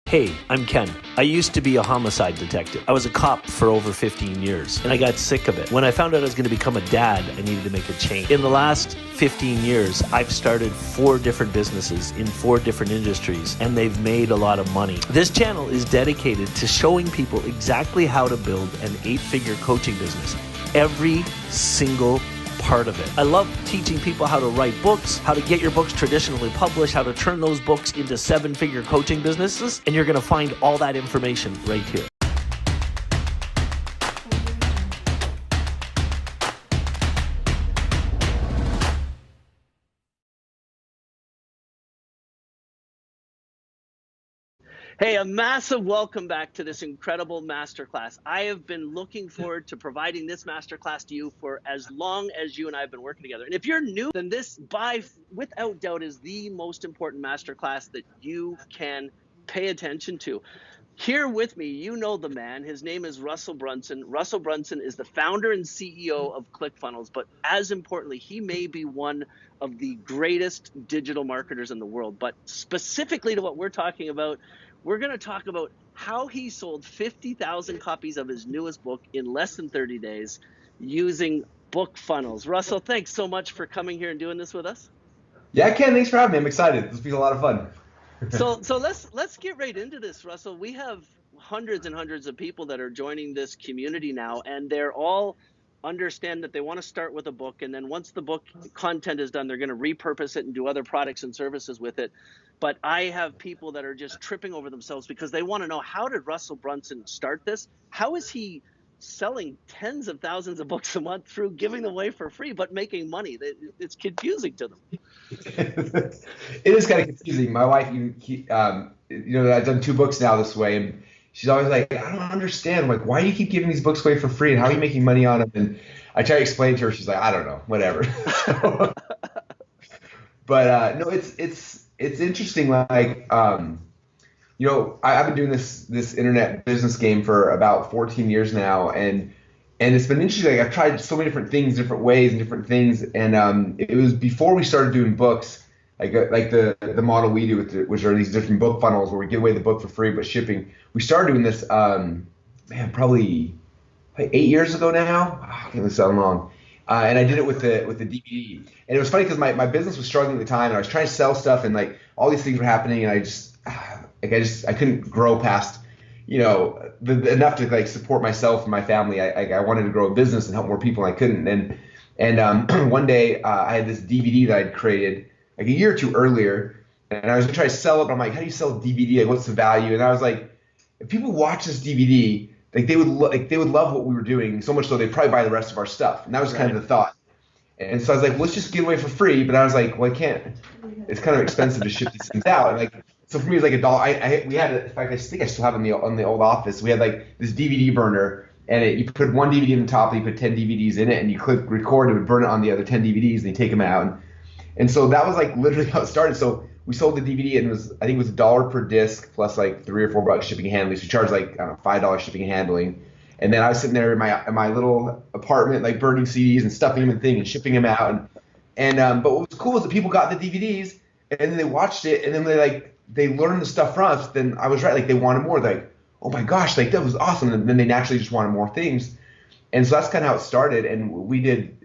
Hey, I'm Ken. I used to be a homicide detective. I was a cop for over 15 years, and I got sick of it. When I found out I was going to become a dad, I needed to make a change. In the last 15 years, I've started 4 different businesses in 4 different industries, and they've made a lot of money. This channel is dedicated to showing people exactly how to build an 8-figure coaching business. Every single part of it. I love teaching people how to write books, how to get your books traditionally published, how to turn those books into 7-figure coaching businesses, and you're going to find all that information right here. Hey, a massive welcome back to this incredible masterclass. I have been looking forward to providing this masterclass to you for as long as you and I have been working together. And if you're new, then this, without doubt, is the most important masterclass that you can pay attention to. Here with me, you know the man. His name is Russell Brunson. Russell Brunson is the founder and CEO of ClickFunnels, but as importantly, he may be one of the greatest digital marketers in the world. But specifically to what we're talking about, we're going to talk about how he sold 50,000 copies of his newest book in less than 30 days using book funnels. Russell, thanks so much for coming here and doing this with us. Yeah, Ken, thanks for having me. I'm excited. This will be a lot of fun. So let's get right into this, Russell. We have hundreds and hundreds of people that are joining this community now, and they're all understand that they want to start with a book, and then once the book content is done, they're going to repurpose it and do other products and services with it. But I have people that are just tripping over themselves because they want to know, how did Russell Brunson start this? How is he selling tens of thousands of books a month through giving them away for free but making money? It's confusing to them. It is kind of confusing. My wife, I've done 2 books now this way, and she's always like, I don't understand. Like, why do you keep giving these books away for free, and how are you making money on them? And I try to explain to her. She's like, I don't know, whatever. But no, it's interesting. Like, I've been doing this internet business game for about 14 years now, and it's been interesting. Like, I've tried so many different things, different ways, and different things. And it was before we started doing books, like the model we do, which are these different book funnels where we give away the book for free but shipping. We started doing this, probably like 8 years ago now. I can't so long. And I did it with the DVD. And it was funny because my business was struggling at the time, and I was trying to sell stuff, and like all these things were happening, and I couldn't grow past, enough to like support myself and my family. I wanted to grow a business and help more people, and I couldn't. And one day I had this DVD that I'd created like a year or 2 earlier, and I was gonna try to sell it. But I'm like, how do you sell a DVD? Like, what's the value? And I was like, if people watch this DVD, like they would love what we were doing so much so they'd probably buy the rest of our stuff. And that was kind of the thought. And so I was like, let's just give away for free. But I was like, well, I can't. It's kind of expensive to ship these things out. And like, so for me, it was like $1. We had, in fact, I think I still have it in the old office. We had like this DVD burner, and you put 1 DVD in the top, and you put 10 DVDs in it, and you click record, it would burn it on the other 10 DVDs, and you take them out. And so that was like literally how it started. So we sold the DVD, and I think it was $1 per disc plus like $3 or $4 shipping and handling. So we charged like, I don't know, $5 shipping and handling. And then I was sitting there in my little apartment, like burning CDs and stuffing them and shipping them out. But what was cool is that people got the DVDs, and then they watched it, and then they learned the stuff from us. Then I was right, like they wanted more. Like, oh my gosh, like that was awesome. And then they naturally just wanted more things. And so that's kind of how it started. And we did,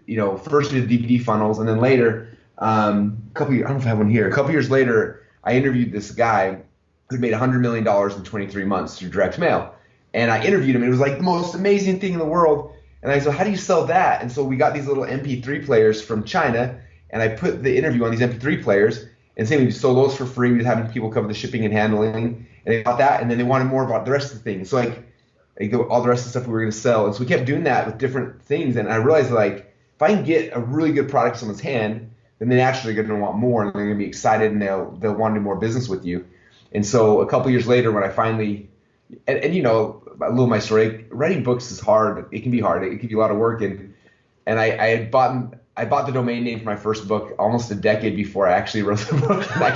first we did DVD funnels, and then later, I don't know if I have one here. A couple years later, I interviewed this guy who'd made $100 million in 23 months through direct mail. And I interviewed him, and it was like the most amazing thing in the world. And I said, how do you sell that? And so we got these little MP3 players from China, and I put the interview on these MP3 players, and saying we sold those for free. We were having people cover the shipping and handling, and they bought that, and then they wanted more about the rest of the things. So like all the rest of the stuff we were going to sell. And so we kept doing that with different things. And I realized, like, if I can get a really good product in someone's hand, then they actually are going to want more, and they're going to be excited, and they'll want to do more business with you. And so a couple years later, when I finally, and a little of my story, writing books is hard. It can be hard. It can be a lot of work. And I bought the domain name for my first book almost a decade before I actually wrote the book. And I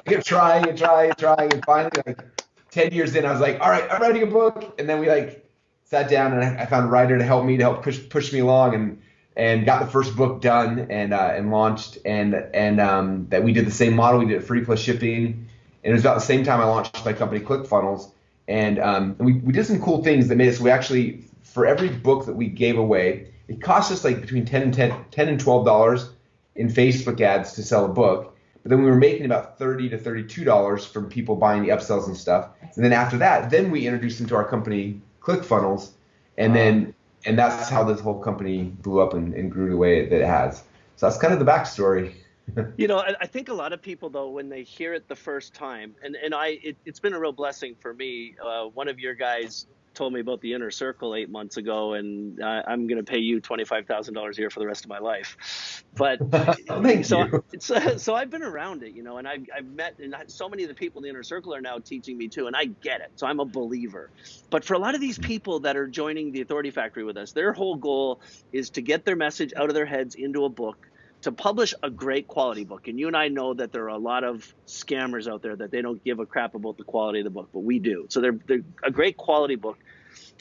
kept trying, and finally, like 10 years in, I was like, all right, I'm writing a book. And then we like sat down, and I found a writer to help push me along, and got the first book done and launched, and that we did the same model. We did it free plus shipping, And it was about the same time I launched my company ClickFunnels. And we did some cool things that made it so we actually, for every book that we gave away, it cost us like between $10 and $12 in Facebook ads to sell a book. But then we were making about $30 to $32 from people buying the upsells and stuff. And then after that, then we introduced them to our company ClickFunnels, and that's how this whole company blew up and grew the way that it has. So that's kind of the backstory. I think a lot of people, though, when they hear it the first time, it's been a real blessing for me. One of your guys told me about the inner circle 8 months ago, and I'm going to pay you $25,000 a year for the rest of my life. But Thank you. So I've been around it, and I've met, and so many of the people in the inner circle are now teaching me too, and I get it. So I'm a believer. But for a lot of these people that are joining the Authority Factory with us, their whole goal is to get their message out of their heads into a book, to publish a great quality book. And you and I know that there are a lot of scammers out there that they don't give a crap about the quality of the book, but we do. So they're a great quality book.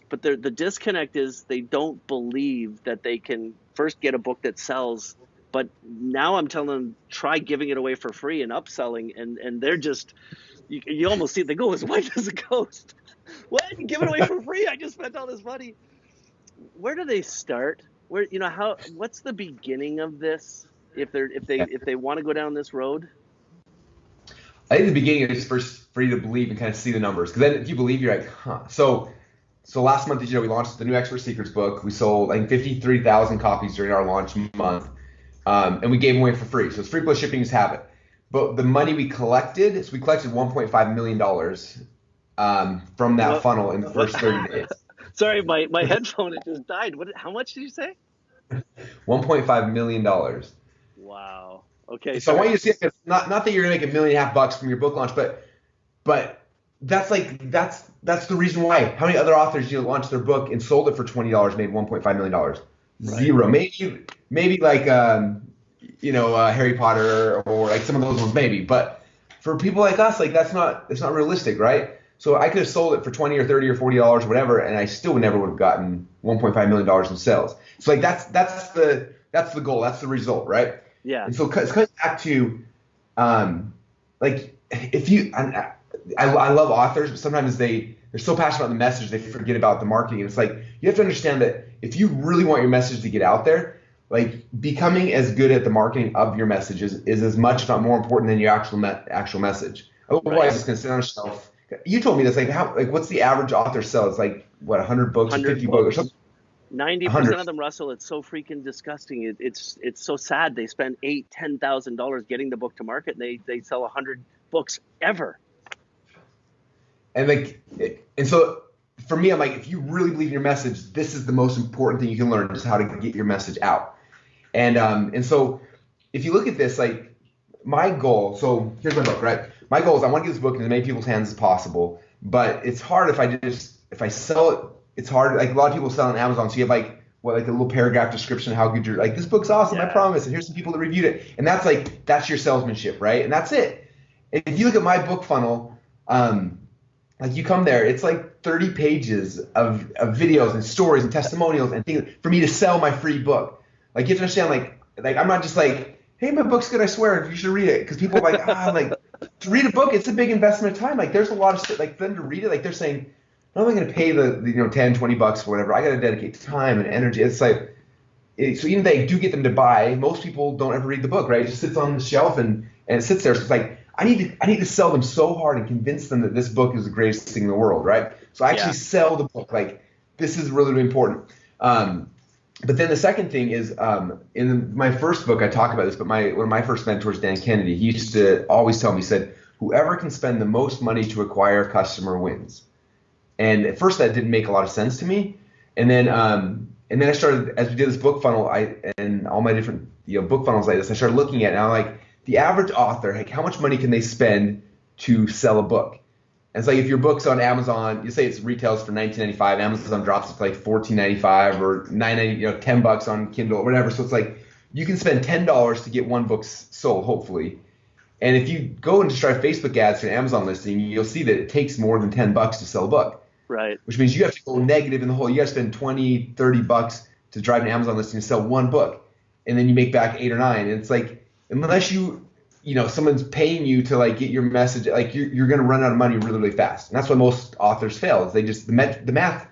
But the disconnect is they don't believe that they can first get a book that sells. But now I'm telling them, try giving it away for free and upselling. And they're just, you almost see it, they go as white as a ghost. What? You give it away for free? I just spent all this money. Where do they start? What's the beginning of this? If they want to go down this road? I think the beginning is first for you to believe and kind of see the numbers. Because then if you believe, you're like, huh. So last month, we launched the new Expert Secrets book. We sold, I think, 53,000 copies during our launch month. And we gave them away for free. So it's free plus shipping is habit. But the money we collected, so we collected $1.5 million from that funnel in the first 30 days. Sorry, my headphone, it just died. How much did you say? $1.5 million. Wow. Okay. So I want you to see it. Not that you're gonna make $1.5 million from your book launch, but that's the reason why. How many other authors launched their book and sold it for $20, made $1.5 million? Right. Zero. Maybe like Harry Potter or like some of those ones maybe. But for people like us, like it's not realistic, right? So I could have sold it for $20 or $30 or $40, whatever, and I still never would have gotten $1.5 million in sales. So like that's the goal. That's the result, right? Yeah. And so it's coming back to, like if you, I love authors, but sometimes they're so passionate about the message they forget about the marketing. And it's like you have to understand that if you really want your message to get out there, like becoming as good at the marketing of your messages is as much, if not more important than your actual message. Otherwise, it's going to sit on a shelf. You told me this, what's the average author sell? It's like, what, 100 books, 50 books or something? 90% of them, Russell, it's so freaking disgusting. It's so sad. They spend $8,000-$10,000 getting the book to market, and they sell 100 books ever. And so for me, I'm like, if you really believe in your message, this is the most important thing you can learn, just how to get your message out. And so if you look at this, like my goal, so here's my book, right? My goal is I want to get this book in as many people's hands as possible, but it's hard if I sell it. It's hard. Like a lot of people sell on Amazon, so you have like a little paragraph description of how good you're. Like this book's awesome, yeah. I promise. And here's some people that reviewed it, and that's your salesmanship, right? And that's it. And if you look at my book funnel, like you come there, it's like 30 pages of videos and stories and testimonials and things for me to sell my free book. Like you have to understand, like I'm not just like, hey, my book's good, I swear, you should read it, because people are like, to read a book, it's a big investment of time. Like there's a lot of shit, like for them to read it, like they're saying, I'm not going to pay the $10, $20 for whatever. I got to dedicate time and energy. It's like, so even if they do get them to buy, most people don't ever read the book, right? It just sits on the shelf and it sits there. So it's like, I need to sell them so hard and convince them that this book is the greatest thing in the world, right? So I actually sell the book. Like this is really, really important. But then the second thing is, in my first book, I talk about this, but one of my first mentors, Dan Kennedy, he used to always tell me, he said, whoever can spend the most money to acquire a customer wins. And at first that didn't make a lot of sense to me. And then I started, as we did this book funnel, and all my different book funnels like this, I started looking at it, and I'm like, the average author, like how much money can they spend to sell a book? And it's like if your book's on Amazon, you say it's retails for $19.95, Amazon drops it to like $14.95 or $9.90, $10 on Kindle or whatever. So it's like you can spend $10 to get one book sold, hopefully. And if you go and just try Facebook ads for an Amazon listing, you'll see that it takes more than $10 to sell a book. Right. Which means you have to go negative in the hole. You got to spend $20, $30 to drive an Amazon listing to sell one book, and then you make back 8 or 9. And it's like, unless you someone's paying you to like get your message, like you're going to run out of money really, really fast. And that's why most authors fail, is they just, the math,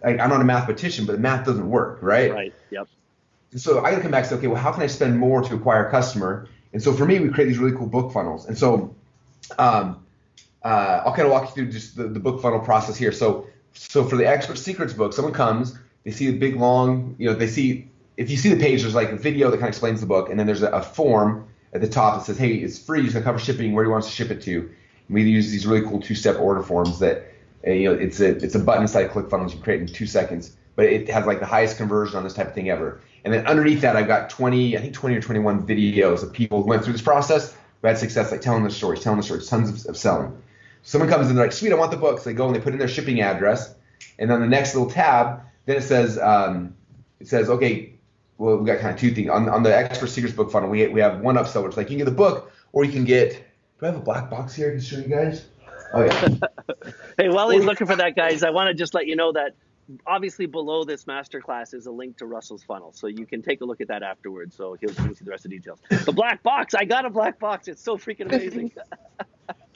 I'm not a mathematician, but the math doesn't work, right? Right. Yep. And so I got to come back and say, okay, well, how can I spend more to acquire a customer? And so for me, we create these really cool book funnels. And so I'll kind of walk you through just the book funnel process here. So for the Expert Secrets book, someone comes, they see a big, long, they see, if you see the page, there's like a video that kind of explains the book, and then there's a form at the top that says, hey, it's free, it's going to cover shipping, where do you want us to ship it to? And we use these really cool 2-step order forms that, it's a button inside ClickFunnels you create in 2 seconds, but it has like the highest conversion on this type of thing ever. And then underneath that, I've got 20 or 21 videos of people who went through this process, who had success, like telling their stories, tons of selling. Someone comes in, they're like, sweet, I want the book. So they go and they put in their shipping address. And on the next little tab, then it says, okay, well, we got kind of 2 things. On the Expert Secrets book funnel, we have one upsell, which is like, you can get the book, or you can get, do I have a black box here to show you guys? Oh, yeah. Hey, while he's looking for that, guys, I want to just let you know that obviously below this masterclass is a link to Russell's funnel. So you can take a look at that afterwards. So he'll see the rest of the details. The black box. I got a black box. It's so freaking amazing.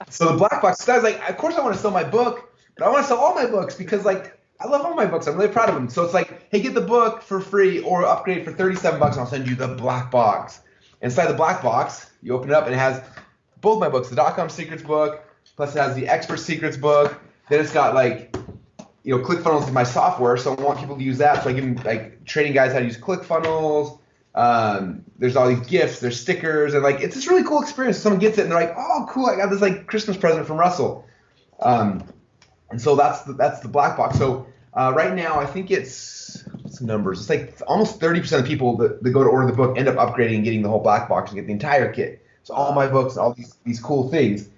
So the black box, guys, like, of course I want to sell my book, but I want to sell all my books because, like, I love all my books. I'm really proud of them. So it's like, hey, get the book for free or upgrade for $37 and I'll send you the black box. Inside the black box, you open it up and it has both my books, the .com Secrets book, plus it has the Expert Secrets book. Then it's got like, ClickFunnels is my software, so I want people to use that. So I give them like training guys how to use ClickFunnels. There's all these gifts, there's stickers, and like it's this really cool experience. Someone gets it and they're like, oh, cool, I got this like Christmas present from Russell. And so that's the black box. So right now I think it's some numbers. It's like almost 30% of people that go to order the book end up upgrading and getting the whole black box and get the entire kit. So all my books, all these cool things.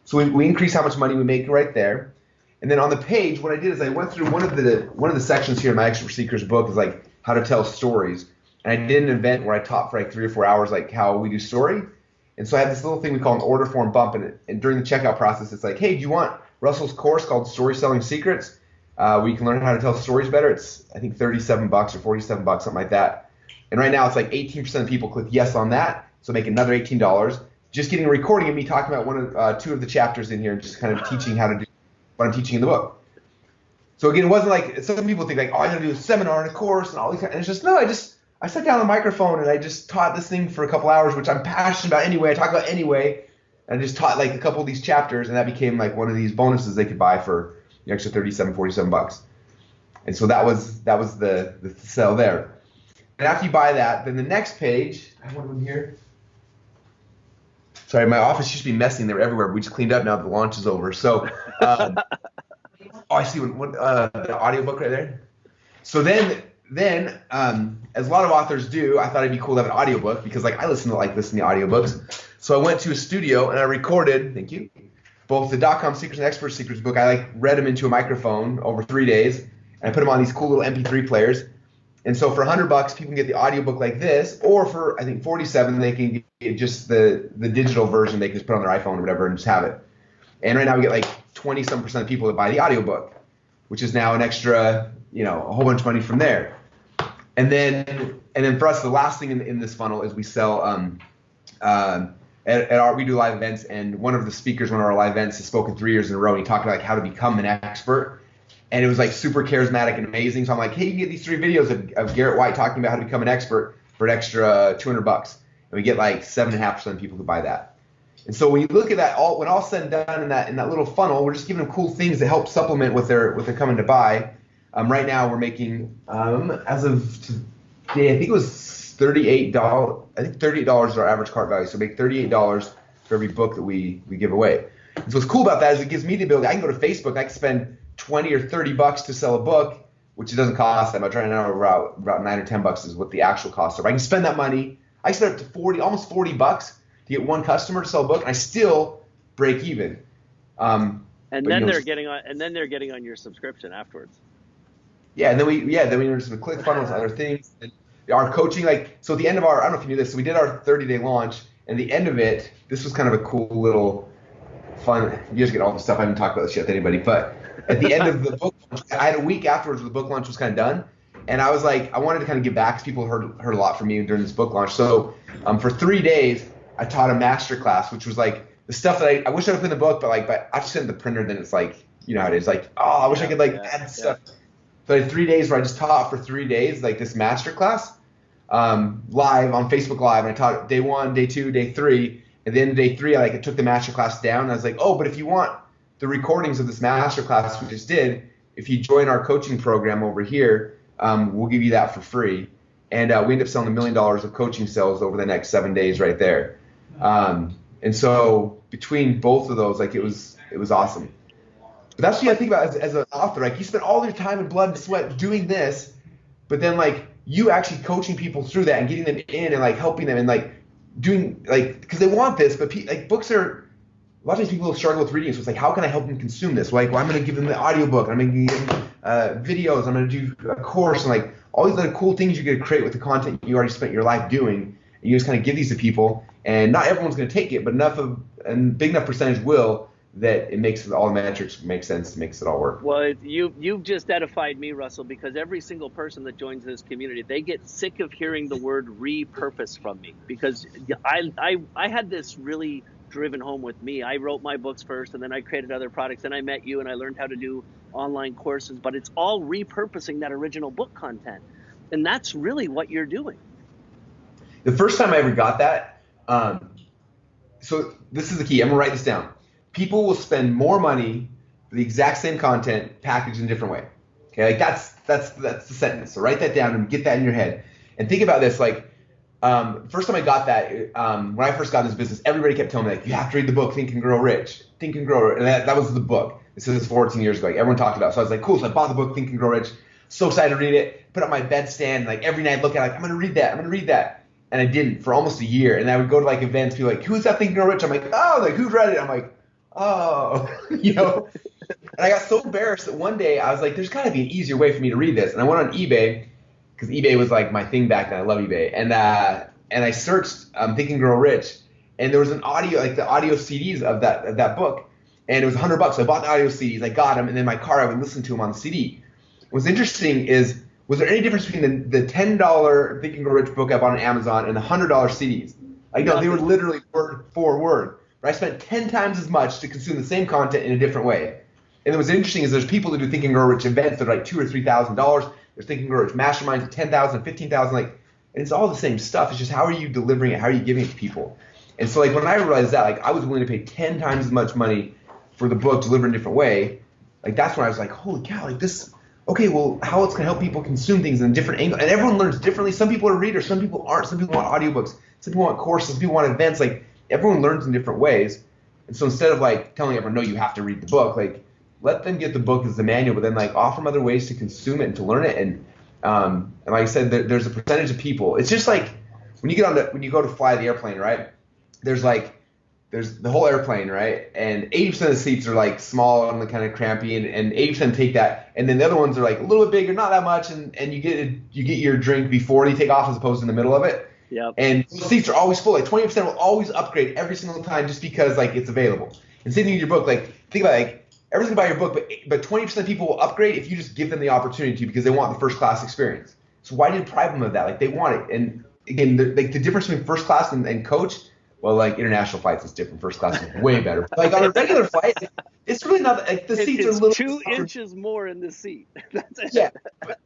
So we increase how much money we make right there. And then on the page, what I did is I went through one of the sections here in my Expert Secrets book is like how to tell stories. And I did an event where I taught for like 3 or 4 hours like how we do story. And so I had this little thing we call an order form bump. And during the checkout process, it's like, hey, do you want Russell's course called Story Selling Secrets, where you can learn how to tell stories better? It's I think $37 or $47, something like that. And right now it's like 18% of people click yes on that, so make another $18. Just getting a recording of me talking about 2 of the chapters in here and just kind of teaching how to do what I'm teaching in the book. So again, it wasn't like some people think like, oh, I'm gonna do a seminar and a course and all these kind. And it's just no, I sat down on the microphone and I just taught this thing for a couple hours, which I'm passionate about anyway. I talk about anyway. And I just taught like a couple of these chapters, and that became like one of these bonuses they could buy for the extra $37, $47. And so that was the sell there. And after you buy that, then the next page, I have one of them here. Sorry, my office used to be messy and they were everywhere. But we just cleaned up now that the launch is over. So, oh, I see one, the audiobook right there. So then, as a lot of authors do, I thought it'd be cool to have an audiobook because like I listen to audiobooks. So I went to a studio and I recorded, thank you, both the .com Secrets and Expert Secrets book. I like read them into a microphone over 3 days, and I put them on these cool little MP3 players. And so for $100, people can get the audiobook like this, or for I think $47, they can get just the digital version. They can just put on their iPhone or whatever and just have it. And right now we get like 20-some% of people that buy the audiobook, which is now an extra, a whole bunch of money from there. And then for us, the last thing in this funnel is we sell we do live events, and one of the speakers, one of our live events, has spoken 3 years in a row, and he talked about like how to become an expert. And it was like super charismatic and amazing. So I'm like, hey, you can get these 3 videos of Garrett White talking about how to become an expert for an extra $200. And we get like 7.5% of people who buy that. And so when you look at that, when all said and done in that little funnel, we're just giving them cool things that help supplement what they're coming to buy. Right now we're making, as of today, I think it was $38. I think $38 is our average cart value. So we make $38 for every book that we give away. And so what's cool about that is it gives me the ability. I can go to Facebook. I can spend $20 or $30 to sell a book, which it doesn't cost that much. Right now, about $9 or $10 is what the actual cost are. I can spend that money. I can spend up to almost $40 to get one customer to sell a book, and I still break even. And then they're getting on your subscription afterwards. Yeah, and then we use the ClickFunnels and other things. And our coaching, so at the end of I don't know if you knew this, so we did our 30-day launch, and the end of it, this was kind of a cool little fun. You guys get all the stuff. I haven't talked about this yet with anybody, but at the end of the book launch, I had a week afterwards where the book launch was kind of done, and I was like, I wanted to kind of give back because people heard a lot from me during this book launch. So for 3 days, I taught a master class, which was like the stuff that I wish I would put in the book, but I just sent the printer, then it's like, you know how it is, like, oh, I wish I could add stuff. So I had 3 days where I just taught for 3 days, like this master class, live on Facebook Live. And I taught day 1, day 2, day 3. At the end of day 3, I took the master class down. And I was like, oh, but if you want the recordings of this master class we just did, if you join our coaching program over here, we'll give you that for free. And we ended up selling $1 million of coaching sales over the next 7 days right there. And so between both of those, it was awesome. But that's what I think about as an author. You spend all your time and blood and sweat doing this, but then you actually coaching people through that and getting them in and helping them and doing because they want this, but books are, a lot of times people struggle with reading. So it's how can I help them consume this? Well, I'm going to give them the audiobook. I'm going to give them videos. I'm going to do a course and all these other cool things you get to create with the content you already spent your life doing. And you just kind of give these to people, and not everyone's going to take it, but big enough percentage will, that it makes all the metrics make sense, makes it all work. Well, you've just edified me, Russell, because every single person that joins this community, they get sick of hearing the word repurpose from me, because I had this really driven home with me. I wrote my books first, and then I created other products, and I met you, and I learned how to do online courses, but it's all repurposing that original book content, and that's really what you're doing. The first time I ever got that, so this is the key. I'm gonna write this down. People will spend more money for the exact same content packaged in a different way. Okay, that's the sentence. So write that down and get that in your head. And think about this. First time I got that, when I first got this business, everybody kept telling me you have to read the book Think and Grow Rich. Think and Grow Rich. And that was the book. This is 14 years ago. Everyone talked about it. So I was cool. So I bought the book Think and Grow Rich. So excited to read it. Put it on my bedstand. Every night look at it. I'm gonna read that. I'm gonna read that. And I didn't for almost a year. And I would go to events, people who's that Think and Grow Rich? I'm who's read it? I'm oh, And I got so embarrassed that one day I was there's got to be an easier way for me to read this. And I went on eBay, because eBay was my thing back then. I love eBay. And I searched Think and Grow Rich, and there was an audio, the audio CDs of that book, and it was $100. So I bought the audio CDs, I got them, and in my car I would listen to them on the CD. What's interesting is, was there any difference between the $10 Think and Grow Rich book I bought on Amazon and the $100 CDs? No, they were literally word for word. I spent 10 times as much to consume the same content in a different way. And what's interesting is there's people that do Think and Grow Rich events that are $2,000 or $3,000. There's Think and Grow Rich masterminds at $10,000, $15,000. And it's all the same stuff. It's just how are you delivering it? How are you giving it to people? And so when I realized that, I was willing to pay 10 times as much money for the book delivered in a different way. That's when I was holy cow, this. Okay, well, how it's going to help people consume things in a different angle. And everyone learns differently. Some people are readers, some people aren't. Some people want audiobooks, some people want courses, some people want events. Everyone learns in different ways. And so instead of telling everyone, no, you have to read the book, let them get the book as the manual, but then offer them other ways to consume it and to learn it. And like I said, there's a percentage of people. It's just when you go to fly the airplane, right? There's the whole airplane, right? And 80% of the seats are small and kind of crampy, and 80% take that. And then the other ones are a little bit bigger, not that much, and you get your drink before you take off as opposed to in the middle of it. Yep. And those seats are always full. 20% will always upgrade every single time just because it's available. And same thing with your book. Think about everyone's gonna buy your book, but 20% of people will upgrade if you just give them the opportunity to, because they want the first class experience. So why do you deprive them of that? They want it. And again, the difference between first class and coach, well, international flights is different. First class is way better. On a regular flight, it's really not the seats are a little 2 inches more in the seat. That's it. Yeah, but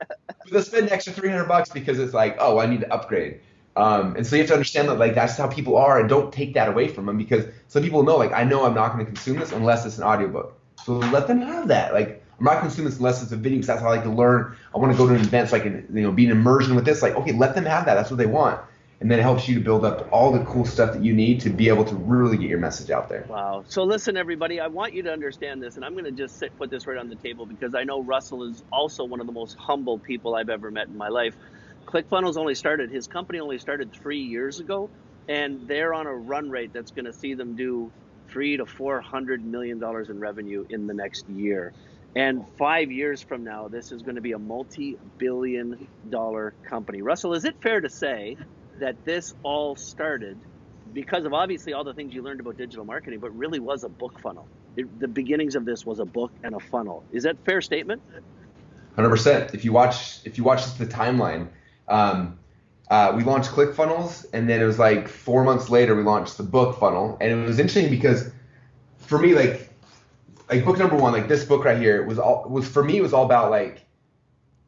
they'll spend an extra $300 because it's oh, I need to upgrade. And so you have to understand that that's how people are, and don't take that away from them, because some people know I know I'm not going to consume this unless it's an audiobook. So let them have that. I'm not consuming this unless it's a video, because that's how I like to learn. I want to go to an event so I can be in immersion with this. Okay, let them have that. That's what they want. And then it helps you to build up all the cool stuff that you need to be able to really get your message out there. Wow. So listen, everybody, I want you to understand this, and I'm going to just put this right on the table, because I know Russell is also one of the most humble people I've ever met in my life. ClickFunnels his company only started 3 years ago, and they're on a run rate that's going to see them do $300 to $400 million in revenue in the next year. And 5 years from now, this is going to be a multi-billion-dollar company. Russell, is it fair to say that this all started because of obviously all the things you learned about digital marketing, but really was a book funnel? The beginnings of this was a book and a funnel. Is that a fair statement? 100%. If you watch the timeline, we launched ClickFunnels, and then it was like 4 months later we launched the book funnel. And it was interesting because for me, like book number one, like this book right here was for me, it was all about like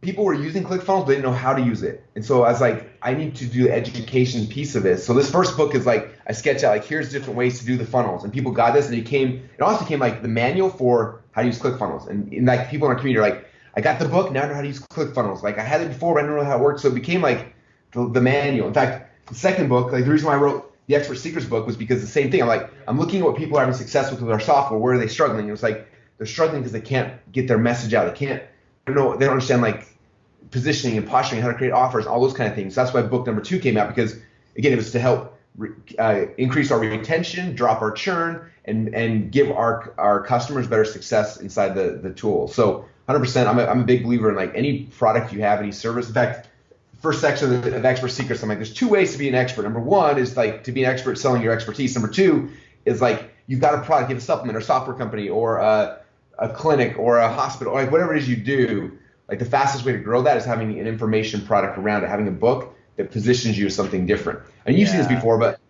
people were using ClickFunnels, but they didn't know how to use it. And so I was like, I need to do the education piece of this. So this first book is like, I sketch out like, here's different ways to do the funnels. And people got this, and it also came like the manual for how to use ClickFunnels. And like people in our community are like, I got the book, now I know how to use ClickFunnels. Like I had it before, but I didn't know how it worked. So it became like the manual. In fact, the second book, like the reason why I wrote the Expert Secrets book was because the same thing. I'm looking at what people are having success with our software. Where are they struggling? And it's like, they're struggling because they can't get their message out. They don't understand like positioning and posturing, how to create offers, all those kind of things. So that's why book number 2 came out, because again, it was to help increase our retention, drop our churn, and give our customers better success inside the tool. So 100%, I'm a big believer in like any product you have, any service. In fact, first section of Expert Secrets, I'm like, there's 2 ways to be an expert. Number 1 is like to be an expert selling your expertise. Number 2 is like you've got a product, you have a supplement or software company or a clinic or a hospital, or like whatever it is you do. Like the fastest way to grow that is having an information product around it, having a book that positions you as something different. And you've seen this before, but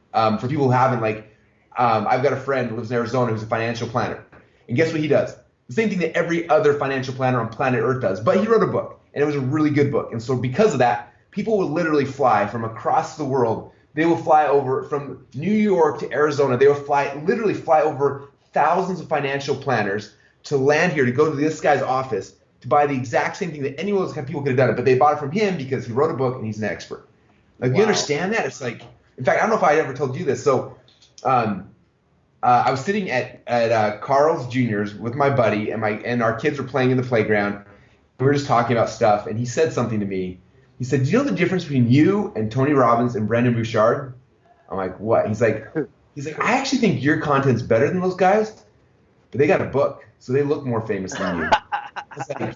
for people who haven't, like I've got a friend who lives in Arizona who's a financial planner. And guess what he does? The same thing that every other financial planner on planet Earth does. But he wrote a book, and it was a really good book. And so because of that, people will literally fly from across the world. They will fly over from New York to Arizona. They will literally fly over thousands of financial planners to land here, to go to this guy's office, to buy the exact same thing that any of those kind of people could have done it, but they bought it from him because he wrote a book and he's an expert. Like, you understand that? It's like, in fact, I don't know if I ever told you this. So I was sitting at Carl's Jr.'s with my buddy, and our kids were playing in the playground. We were just talking about stuff, and he said something to me. He said, do you know the difference between you and Tony Robbins and Brendon Bouchard? I'm like, what? He's like, I actually think your content's better than those guys, but they got a book, so they look more famous than you. I was like,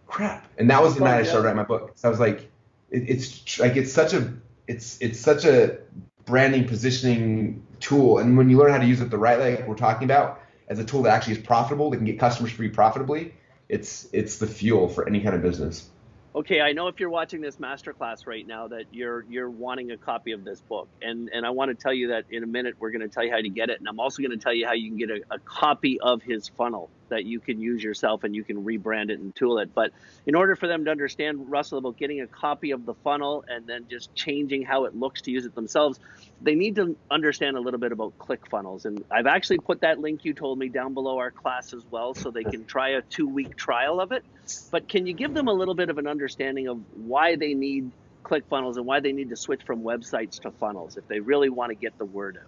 crap. And that was the night I started writing my book. So I was like, it's such a branding, positioning tool. And when you learn how to use it the right way, like we're talking about, as a tool that actually is profitable, that can get customers for you profitably, it's the fuel for any kind of business. Okay, I know if you're watching this masterclass right now that you're wanting a copy of this book, and I want to tell you that in a minute we're going to tell you how to get it, and I'm also going to tell you how you can get a copy of his funnel that you can use yourself and you can rebrand it and tool it. But in order for them to understand, Russell, about getting a copy of the funnel and then just changing how it looks to use it themselves, they need to understand a little bit about ClickFunnels. And I've actually put that link you told me down below our class as well, so they can try a 2-week trial of it. But can you give them a little bit of an understanding of why they need ClickFunnels and why they need to switch from websites to funnels if they really want to get the word out?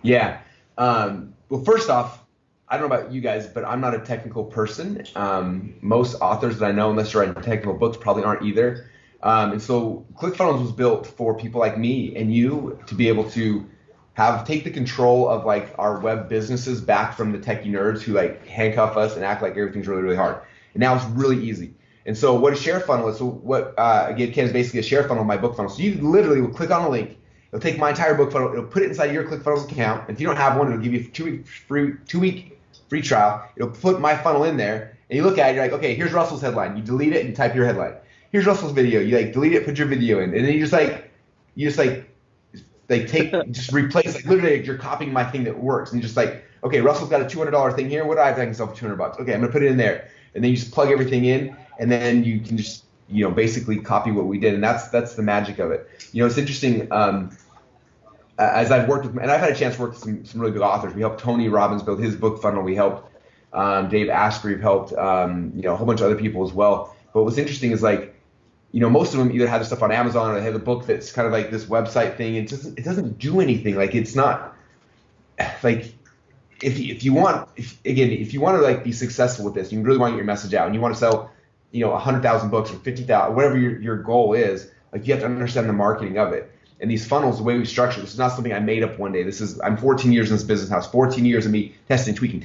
Yeah. Well, first off, I don't know about you guys, but I'm not a technical person. Most authors that I know, unless you're writing technical books, probably aren't either. And so ClickFunnels was built for people like me and you to be able to take the control of like our web businesses back from the techie nerds who like handcuff us and act like everything's really, really hard. And now it's really easy. And so what a share funnel is, so what again, Ken, is basically a share funnel, my book funnel. So you literally will click on a link. It'll take my entire book funnel. It'll put it inside your ClickFunnels account. If you don't have one, it'll give you a 2-week free trial. It'll put my funnel in there, and you look at it, you're like, okay, here's Russell's headline. You delete it and you type your headline. Here's Russell's video. You like delete it, put your video in, and then you just replace, like literally you're copying my thing that works, and you're just like, okay, Russell's got a $200 thing here. What do I have to myself for $200? Okay, I'm gonna put it in there, and then you just plug everything in, and then you can just basically copy what we did, and that's the magic of it. It's interesting. As I've worked with, and I've had a chance to work with some really big authors. We helped Tony Robbins build his book funnel. We helped Dave Asprey. We've helped a whole bunch of other people as well. But what's interesting is like, most of them either have the stuff on Amazon or they have a book that's kind of like this website thing. It doesn't do anything. Like it's not like if you want to like be successful with this, you really want to get your message out, and you want to sell 100,000 books or 50,000, whatever your goal is. Like you have to understand the marketing of it. And these funnels, the way we structure this is not something I made up one day. I'm 14 years in this business house, 14 years of me testing, tweaking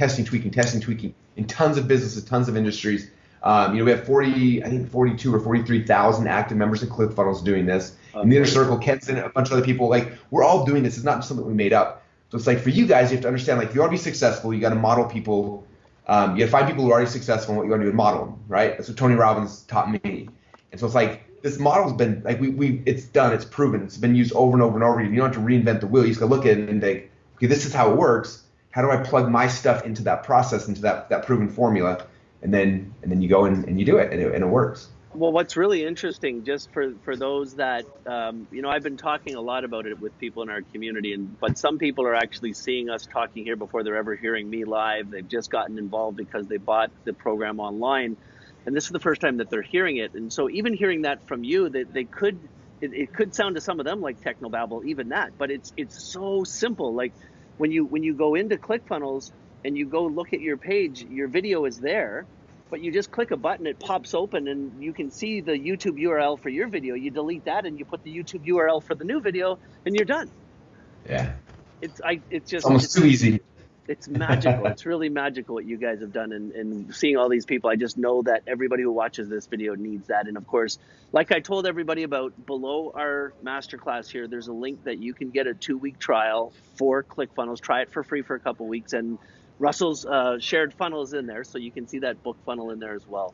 in tons of businesses, tons of industries. We have 42 or 43,000 active members in ClickFunnels doing this. In the inner circle, Ken's in it, a bunch of other people. Like we're all doing this. It's not just something we made up. So it's like for you guys, you have to understand, like if you want to be successful, you got to model people. You got to find people who are already successful, and what you want to do is model them, right? That's what Tony Robbins taught me. And so it's like this model's been like it's done, it's proven, it's been used over and over and over again. You don't have to reinvent the wheel. You just gotta look at it and think, okay, this is how it works. How do I plug my stuff into that process, into that proven formula, and then you go and you do it, and it works. Well, what's really interesting, just for those that, I've been talking a lot about it with people in our community, but some people are actually seeing us talking here before they're ever hearing me live. They've just gotten involved because they bought the program online, and this is the first time that they're hearing it. And so even hearing that from you, that it could sound to some of them like technobabble, even that, but it's so simple. Like when you go into ClickFunnels and you go look at your page, your video is there. But you just click a button, it pops open, and you can see the YouTube URL for your video. You delete that, and you put the YouTube URL for the new video, and you're done. Yeah. It's almost too easy. It's magical. It's really magical what you guys have done, and seeing all these people. I just know that everybody who watches this video needs that. And of course, like I told everybody about below our masterclass here, there's a link that you can get a 2-week trial for ClickFunnels. Try it for free for a couple weeks, and Russell's shared funnel is in there, so you can see that book funnel in there as well.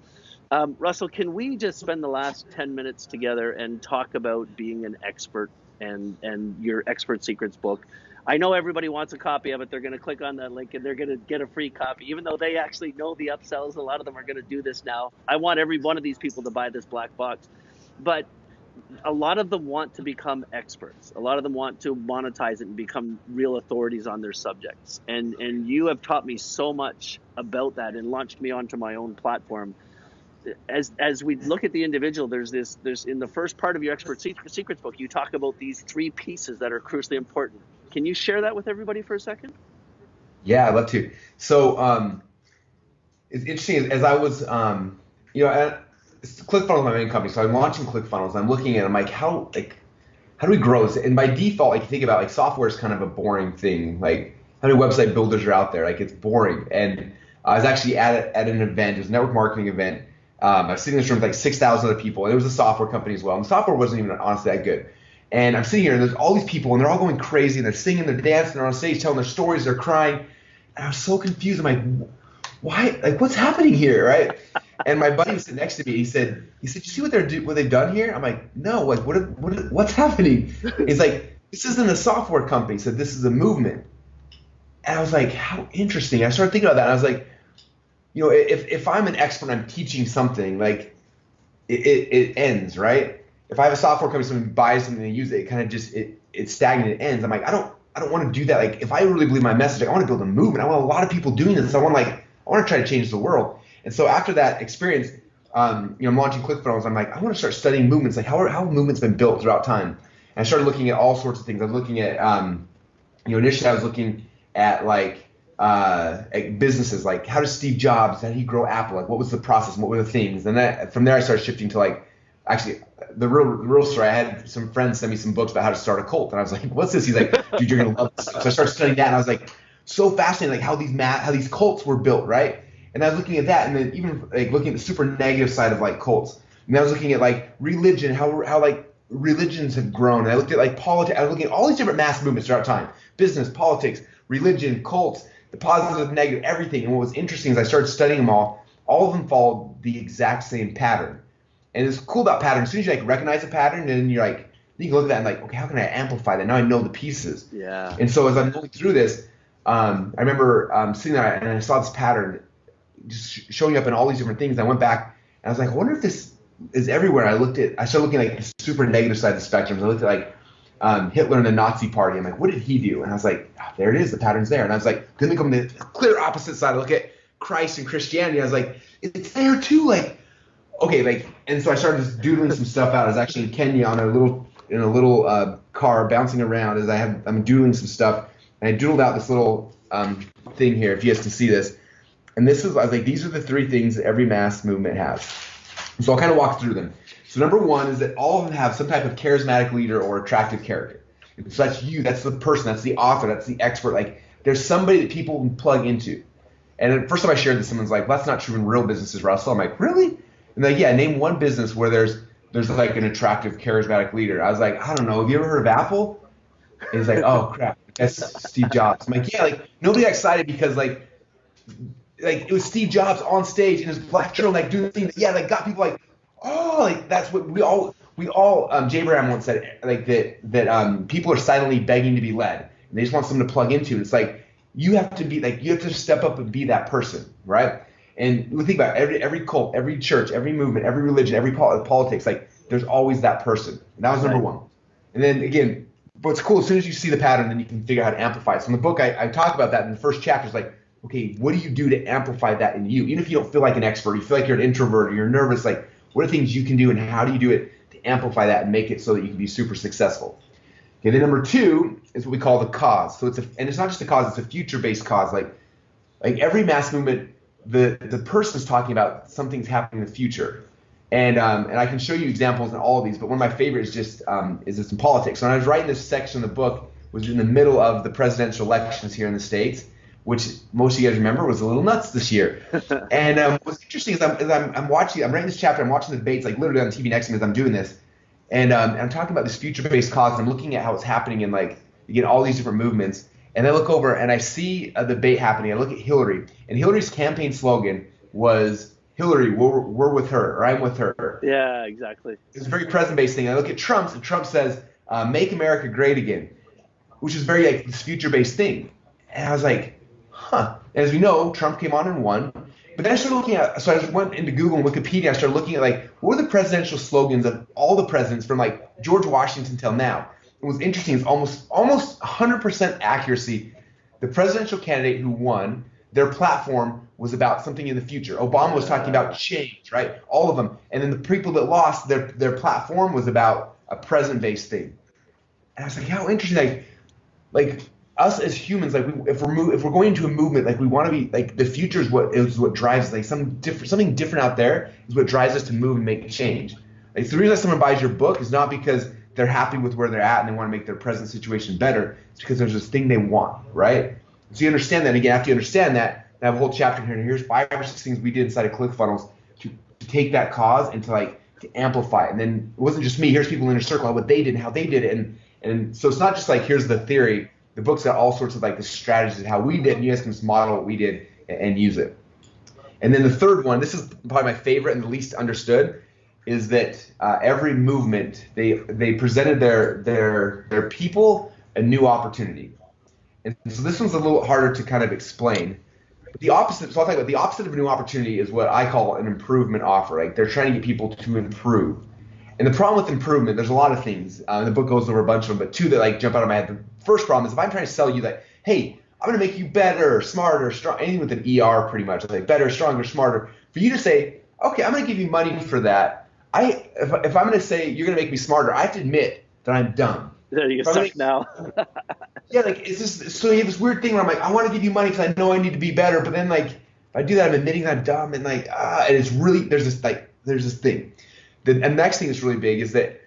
Russell, can we just spend the last 10 minutes together and talk about being an expert and your Expert Secrets book? I know everybody wants a copy of it. They're going to click on that link and they're going to get a free copy, even though they actually know the upsells. A lot of them are going to do this now. I want every one of these people to buy this black box. But a lot of them want to become experts. A lot of them want to monetize it and become real authorities on their subjects. And you have taught me so much about that and launched me onto my own platform. As we look at the individual, there's in the first part of your Expert Secrets book, you talk about these 3 pieces that are crucially important. Can you share that with everybody for a second? Yeah, I'd love to. So it's interesting, as I was, ClickFunnels is my main company, so I'm launching ClickFunnels, and I'm looking at it, I'm like, how do we grow this? And by default, like, you think about, like, software is kind of a boring thing. Like, how many website builders are out there? Like, it's boring. And I was actually at an event, it was a network marketing event. I was sitting in this room with like 6,000 other people, and it was a software company as well. And the software wasn't even honestly that good. And I'm sitting here, and there's all these people, and they're all going crazy, and they're singing, they're dancing, they're on stage telling their stories, they're crying. And I was so confused. I'm like, why? Like, what's happening here, right? And my buddy was sitting next to me. He said, you see what they've done here? I'm like, no. Like, what's happening? He's like, this isn't a software company. He said, this is a movement. And I was like, how interesting. I started thinking about that. And I was like, if I'm an expert, I'm teaching something, like, it ends, right? If I have a software company, someone buys something and use it, it kind of just it's stagnant. It ends. I'm like, I don't want to do that. Like, if I really believe my message, like, I want to build a movement. I want a lot of people doing this. I want to try to change the world. And so after that experience, I'm launching ClickFunnels. I'm like, I want to start studying movements. Like, how have movements been built throughout time? And I started looking at all sorts of things. I was looking at, initially I was looking at at businesses. Like, how does Steve Jobs, how did he grow Apple? Like, what was the process? What were the things? And from there I started shifting to actually the real story. I had some friends send me some books about how to start a cult, and I was like, what's this? He's like, dude, you're gonna love this. So I started studying that, and I was like, so fascinated, like how these cults were built, right? And I was looking at that, and then even like looking at the super negative side of like cults. And I was looking at like religion, how like religions have grown. And I looked at like politics. I was looking at all these different mass movements throughout time: business, politics, religion, cults, the positive, negative, everything. And what was interesting is I started studying them all. All of them followed the exact same pattern. And it's cool about patterns. As soon as you recognize a pattern, and you can look at that and like, okay, how can I amplify that? Now I know the pieces. Yeah. And so as I'm going through this, I remember sitting there and I saw this pattern just showing up in all these different things. I went back and I was like, I wonder if this is everywhere. I started looking at the super negative side of the spectrum. I looked at Hitler and the Nazi Party. I'm like, what did he do? And I was like, there it is. The pattern's there. And I was like, then we come to the clear opposite side. I look at Christ and Christianity. I was like, it's there too. Like, okay, and so I started just doodling some stuff out. I was actually in Kenya in a little car bouncing around as I'm doodling some stuff, and I doodled out this little thing here, if you guys can see this. And I was like, these are the 3 things that every mass movement has. So I'll kind of walk through them. So number 1 is that all of them have some type of charismatic leader or attractive character. So that's you, that's the person, that's the author, that's the expert. Like, there's somebody that people can plug into. And the first time I shared this, someone's like, well, that's not true in real businesses, Russell. I'm like, really? And like, yeah, name one business where there's like an attractive, charismatic leader. I was like, I don't know. Have you ever heard of Apple? And he's like, oh crap, that's Steve Jobs. I'm like, yeah, like nobody got excited because like it was Steve Jobs on stage in his black turtleneck doing the thing that got people like, oh, like that's what Jay Abraham once said, like that people are silently begging to be led, and they just want someone to plug into. And it's like you have to step up and be that person, right? And we think about every cult, every church, every movement, every religion, every politics. Like there's always that person, and that was number one. And then again, what's cool, as soon as you see the pattern, then you can figure out how to amplify it. So in the book, I talk about that in the first chapter. It's like, okay, what do you do to amplify that in you? Even if you don't feel like an expert, you feel like you're an introvert, or you're nervous, like what are things you can do, and how do you do it to amplify that and make it so that you can be super successful? Okay, then number two is what we call the cause. So and it's not just a cause, it's a future-based cause. Like every mass movement, the person is talking about something's happening in the future. And I can show you examples in all of these, but one of my favorites is just in politics. So when I was writing this section of the book, was in the middle of the presidential elections here in the States, which most of you guys remember was a little nuts this year. And what's interesting is I'm writing this chapter, I'm watching the debates like literally on TV next to me as I'm doing this, and I'm talking about this future-based cause. And I'm looking at how it's happening in all these different movements, and I look over and I see a debate happening. I look at Hillary, and Hillary's campaign slogan was, Hillary, we're with her, or I'm with her. Yeah, exactly. It's a very present-based thing. I look at Trump's, and Trump says, make America great again, which is very like this future-based thing. And I was like, huh. And as we know, Trump came on and won. But then I started looking at, so I just went into Google and Wikipedia. I started looking at what were the presidential slogans of all the presidents from George Washington till now. What was interesting is almost 100% accuracy. The presidential candidate who won, their platform was about something in the future. Obama was talking about change, right? All of them. And then the people that lost, their platform was about a present-based thing. And I was like, how interesting. Like us as humans, if we're going into a movement, we want to be the future is what drives us. Something different out there is what drives us to move and make change. The reason that someone buys your book is not because they're happy with where they're at and they want to make their present situation better. It's because there's this thing they want, right? So you understand that. And again, after you understand that, I have a whole chapter here, and here's 5 or 6 things we did inside of ClickFunnels to take that cause and to amplify it. And then it wasn't just me. Here's people in your circle, what they did and how they did it. And so it's not just here's the theory. The book's got all sorts of the strategies of how we did, and you guys can just model what we did and use it. And then the third one, this is probably my favorite and the least understood, is that every movement, they presented their people a new opportunity. And so this one's a little harder to kind of explain. The opposite, so I'll talk about the opposite of a new opportunity is what I call an improvement offer. They're trying to get people to improve. And the problem with improvement, there's a lot of things. The book goes over a bunch of them, but 2 that jump out of my head. The first problem is if I'm trying to sell you hey, I'm going to make you better, smarter, strong, anything with an ER pretty much. Better, stronger, smarter. For you to say, okay, I'm going to give you money for that. If I'm going to say you're going to make me smarter, I have to admit that I'm dumb. There you go, now. Yeah, it's just, so you have this weird thing where I'm I want to give you money because I know I need to be better, but then if I do that, I'm admitting that I'm dumb, and and it's really, there's this thing. The next thing that's really big is that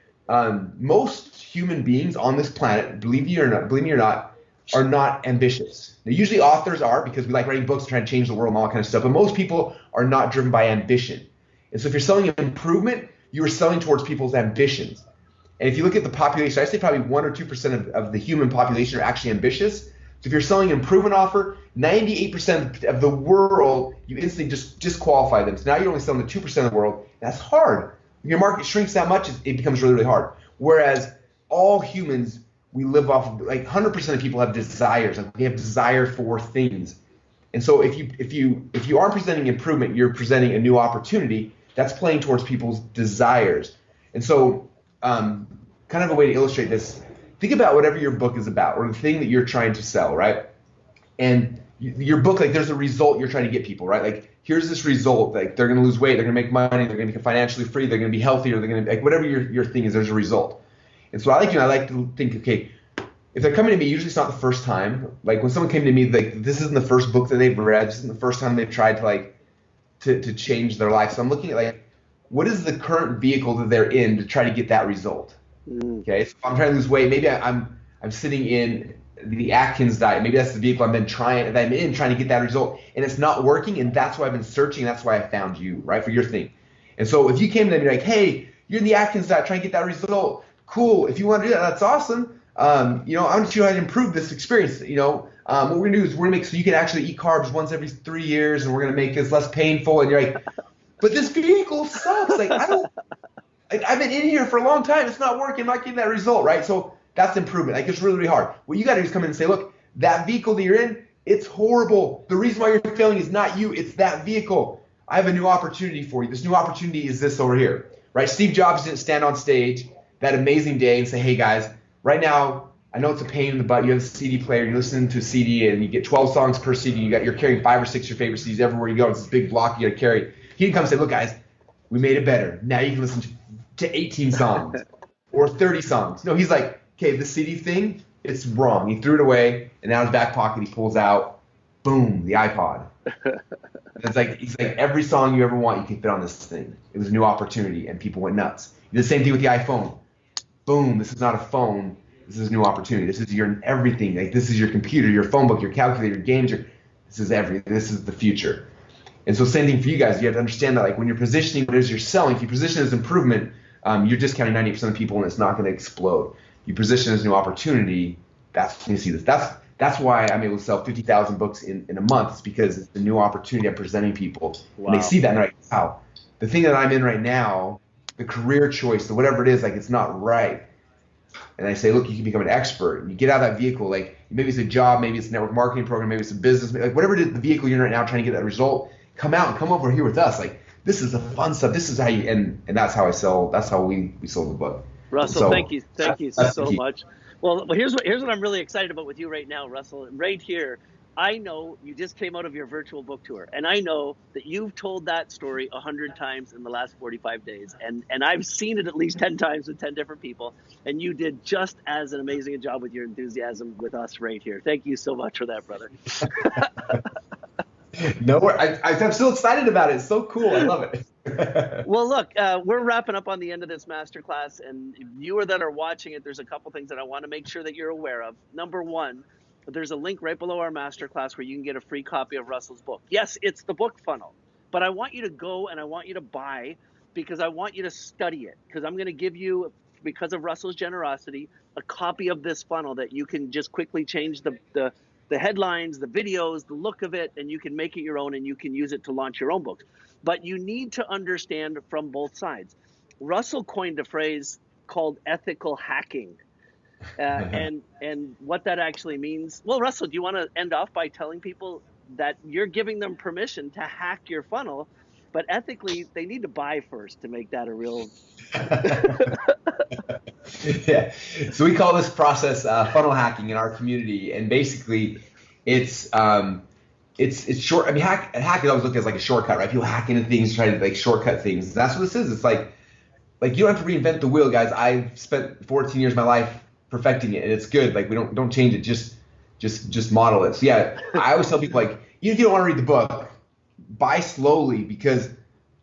most human beings on this planet, believe me or not, are not ambitious. Now, usually authors are, because we like writing books and trying to change the world and all that kind of stuff, but most people are not driven by ambition. And so if you're selling an improvement, you are selling towards people's ambitions. And if you look at the population, I'd say probably 1 or 2% of the human population are actually ambitious. So if you're selling an improvement offer, 98% of the world, you instantly just disqualify them. So now you're only selling to 2% of the world. That's hard. When your market shrinks that much, it becomes really, really hard. Whereas all humans, we live off of 100% of people have desires. They have desire for things. And so if you aren't presenting improvement, you're presenting a new opportunity. That's playing towards people's desires. And so kind of a way to illustrate this, think about whatever your book is about or the thing that you're trying to sell, right? And your book, there's a result you're trying to get people, right? Here's this result, they're going to lose weight, they're going to make money, they're going to be financially free, they're going to be healthier, they're going to whatever your thing is, there's a result. And so I like to think, okay, if they're coming to me, usually it's not the first time. When someone came to me, this isn't the first book that they've read, this isn't the first time they've tried to change their life. So I'm looking at what is the current vehicle that they're in to try to get that result? Okay, so if I'm trying to lose weight, maybe I'm sitting in the Atkins diet. Maybe that's the vehicle I'm in trying to get that result, and it's not working, and that's why I've been searching. That's why I found you, right, for your thing. And so if you came to me hey, you're in the Atkins diet trying to get that result, cool. If you want to do that, that's awesome. I'm going to show you how to improve this experience. What we're going to do is we're going to make so you can actually eat carbs once every 3 years, and we're going to make this less painful. And you're but this vehicle sucks. Like, I've been in here for a long time. It's not working. I'm not getting that result, right? So that's improvement. Like, it's really, really hard. What you got to do is come in and say, look, that vehicle that you're in, it's horrible. The reason why you're failing is not you. It's that vehicle. I have a new opportunity for you. This new opportunity is this over here, right? Steve Jobs didn't stand on stage that amazing day and say, hey, guys, right now, I know it's a pain in the butt. You have a CD player. You're listening to a CD, and you get 12 songs per CD. You're carrying 5 or 6 of your favorite CDs everywhere you go. It's this big block you got to carry. He didn't come and say, look, guys, we made it better. Now you can listen to 18 songs or 30 songs. No, he's like, okay, the CD thing, it's wrong. He threw it away, and out of his back pocket he pulls out, boom, the iPod. He's like, every song you ever want, you can fit on this thing. It was a new opportunity, and people went nuts. He did the same thing with the iPhone. Boom, this is not a phone. This is a new opportunity. This is your everything. Like, this is your computer, your phone book, your calculator, your games. This is everything. This is the future. And so same thing for you guys. You have to understand that, like, when you're positioning what it is you're selling, if you position it as improvement, you're discounting 90% of people, and it's not going to explode. You position it as a new opportunity. That's when you see this. That's why I'm able to sell 50,000 books in a month. It's because it's a new opportunity I'm presenting people. Wow. And they see that and they're like, wow, the thing that I'm in right now, the career choice, the whatever it is, like, it's not right. And I say, look, you can become an expert. And you get out of that vehicle. Like, maybe it's a job, maybe it's a network marketing program, maybe it's a business, like whatever it is, the vehicle you're in right now trying to get that result, come out and come over here with us. Like, this is the fun stuff. This is how you, and that's how I sell. That's how we sold the book. Russell, so, thank you so much. Well, here's what I'm really excited about with you right now, Russell. Right here, I know you just came out of your virtual book tour, and I know that you've told that story 100 times in the last 45 days, and I've seen it at least 10 times with 10 different people, and you did just as an amazing a job with your enthusiasm with us right here. Thank you so much for that, brother. No, I'm still excited about it. It's so cool. I love it. Well, look, we're wrapping up on the end of this masterclass, and you that are watching it, there's a couple things that I want to make sure that you're aware of. Number one, there's a link right below our masterclass where you can get a free copy of Russell's book. Yes, it's the book funnel, but I want you to go and I want you to buy, because I want you to study it, because I'm going to give you, because of Russell's generosity, a copy of this funnel that you can just quickly change the headlines, the videos, the look of it, and you can make it your own and you can use it to launch your own books. But you need to understand from both sides. Russell coined a phrase called ethical hacking. And what that actually means. Well, Russell, do you want to end off by telling people that you're giving them permission to hack your funnel, but ethically they need to buy first to make that a real... Yeah. So we call this process funnel hacking in our community, and basically it's short. I mean, hack is always looked at as like a shortcut, right? People hack into things, try to like shortcut things. That's what this is. It's like you don't have to reinvent the wheel, guys. I've spent 14 years of my life perfecting it, and it's good. Like, we don't change it. Just model it. So yeah, I always tell people, like, even if you don't want to read the book, buy slowly, because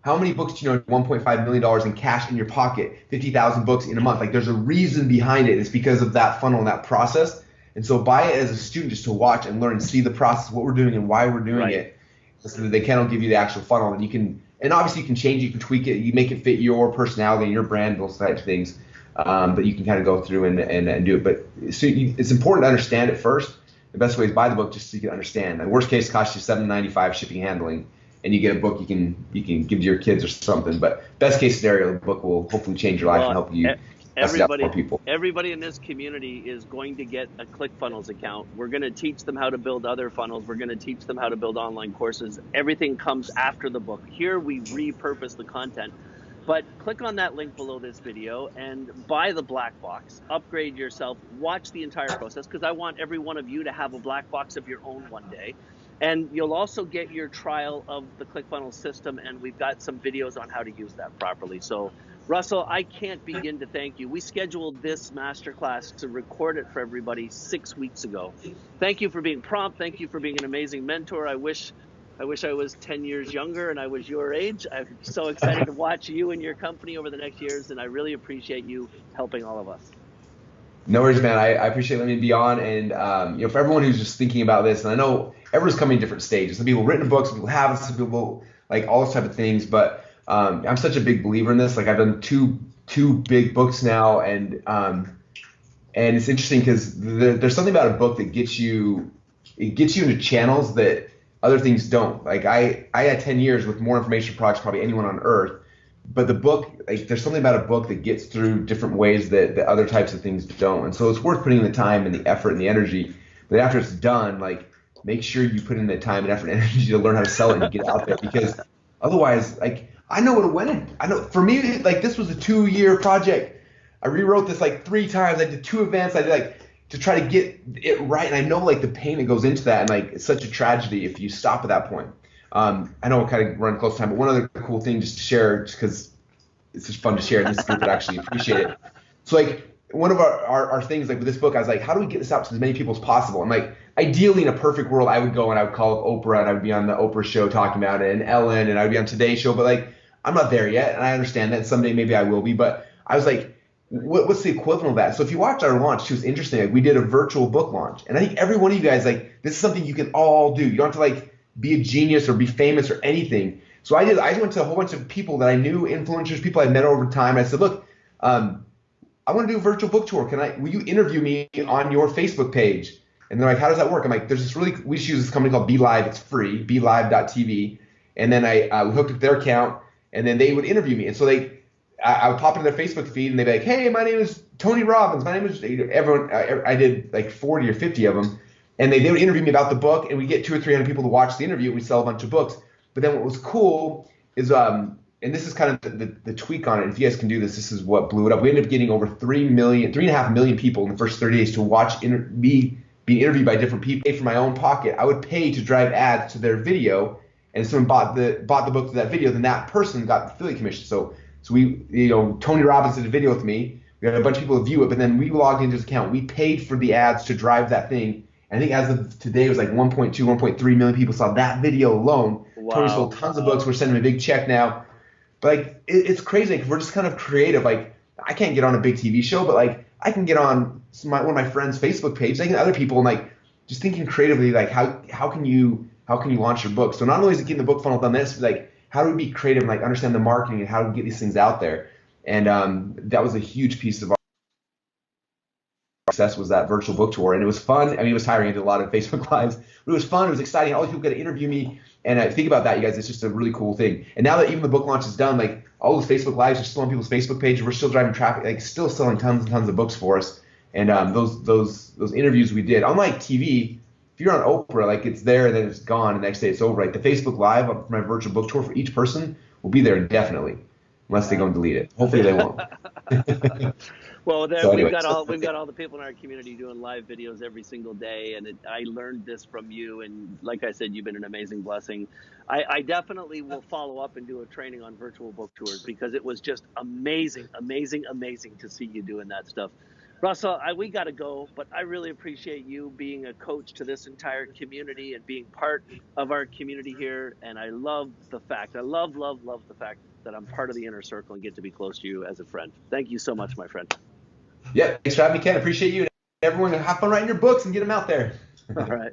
how many books do you know? $1.5 million in cash in your pocket, 50,000 books in a month. Like, there's a reason behind it. It's because of that funnel and that process. And so buy it as a student, just to watch and learn and see the process, what we're doing and why we're doing it, so that they can give you the actual funnel. And you can, and obviously you can change, you can tweak it, you make it fit your personality and your brand, those types of things. But you can kind of go through and do it. But so it's important to understand it first. The best way is buy the book just so you can understand. The worst case, costs you $7.95 shipping and handling, and you get a book you can give to your kids or something. But best case scenario, the book will hopefully change your life and help you. Everybody in this community is going to get a ClickFunnels account. We're going to teach them how to build other funnels. We're going to teach them how to build online courses. Everything comes after the book. Here we repurpose the content. But click on that link below this video and buy the black box, upgrade yourself, watch the entire process, because I want every one of you to have a black box of your own one day. And you'll also get your trial of the ClickFunnels system, and we've got some videos on how to use that properly. So, Russell, I can't begin to thank you. We scheduled this masterclass to record it for everybody 6 weeks ago. Thank you for being prompt. Thank you for being an amazing mentor. I wish I was 10 years younger and I was your age. I'm so excited to watch you and your company over the next years, and I really appreciate you helping all of us. No worries, man. I appreciate letting me be on. And for everyone who's just thinking about this, and I know everyone's coming in different stages. Some people have written books, some people haven't, some people like all those type of things. But I'm such a big believer in this. Like, I've done two big books now, and it's interesting because there's something about a book that gets you into channels that other things don't. Like, I had 10 years with more information products probably anyone on earth, but the book, like, there's something about a book that gets through different ways that other types of things don't. And so it's worth putting in the time and the effort and the energy. But after it's done, like, make sure you put in the time and effort and energy to learn how to sell it and get out there, because otherwise, like, I know what it went in. I know for me, like, this was a 2-year project. I rewrote this like 3 times. I did 2 events. I did, like, to try to get it right. And I know, like, the pain that goes into that, and, like, it's such a tragedy if you stop at that point. I know we're kind of running close to time, but one other cool thing just to share, just because it's just fun to share, this group would actually appreciate it. So, like, one of our things, like, with this book, I was like, how do we get this out to as many people as possible? And, like, ideally, in a perfect world, I would go and I would call up Oprah, and I would be on the Oprah show talking about it, and Ellen, and I would be on Today's show. But, like, I'm not there yet, and I understand that someday maybe I will be. But I was like, what's the equivalent of that? So if you watch our launch, it was interesting. Like, we did a virtual book launch, and I think every one of you guys, like, this is something you can all do. You don't have to, like, be a genius or be famous or anything. So I went to a whole bunch of people that I knew, influencers, people I met over time. I said, look, I want to do a virtual book tour. Will you interview me on your Facebook page? And they're like, how does that work? I'm like, we just use this company called BeLive. It's free, BeLive.tv. And then we hooked up their account, and then they would interview me. And so I would pop into their Facebook feed, and they'd be like, hey, my name is Tony Robbins. My name is everyone. I did like 40 or 50 of them. And they would interview me about the book, and we get 200 or 300 people to watch the interview. We sell a bunch of books. But then what was cool is, and this is kind of the tweak on it. If you guys can do this, this is what blew it up. We ended up getting over 3.5 million people in the first 30 days to watch me being interviewed by different people. From my own pocket, I would pay to drive ads to their video, and if someone bought the book to that video, then that person got the affiliate commission. So we, Tony Robbins did a video with me. We had a bunch of people view it, but then we logged into his account. We paid for the ads to drive that thing. I think as of today, it was like 1.2, 1.3 million people saw that video alone. Wow. Tony sold tons of books. We're sending him a big check now. But, like, it's crazy. Like, we're just kind of creative. Like, I can't get on a big TV show, but, like, I can get on one of my friends' Facebook page. I can other people, and, like, just thinking creatively, like, how can you launch your book? So not only is it getting the book funnel done, this, but, like, how do we be creative and, like, understand the marketing and how do we get these things out there? And that was a huge piece of our success, was that virtual book tour. And it was fun. I mean, it was tiring. I did a lot of Facebook Lives, but it was fun. It was exciting. All these people got to interview me. And I think about that, you guys. It's just a really cool thing. And now that even the book launch is done, like, all those Facebook Lives are still on people's Facebook page. We're still driving traffic, like, still selling tons and tons of books for us. And those interviews we did, unlike TV, if you're on Oprah, like, it's there and then it's gone. The next day it's over. Like, the Facebook Live for my virtual book tour for each person will be there indefinitely, unless they go and delete it. Hopefully they won't. Well, So we've anyway. got all the people in our community doing live videos every single day, and I learned this from you. And like I said, you've been an amazing blessing. I definitely will follow up and do a training on virtual book tours, because it was just amazing to see you doing that stuff. Russell, we got to go, but I really appreciate you being a coach to this entire community and being part of our community here. And I love the fact, love the fact that I'm part of the inner circle and get to be close to you as a friend. Thank you so much, my friend. Yeah, thanks for having me, Ken. Appreciate you. And everyone, have fun writing your books and get them out there. All right.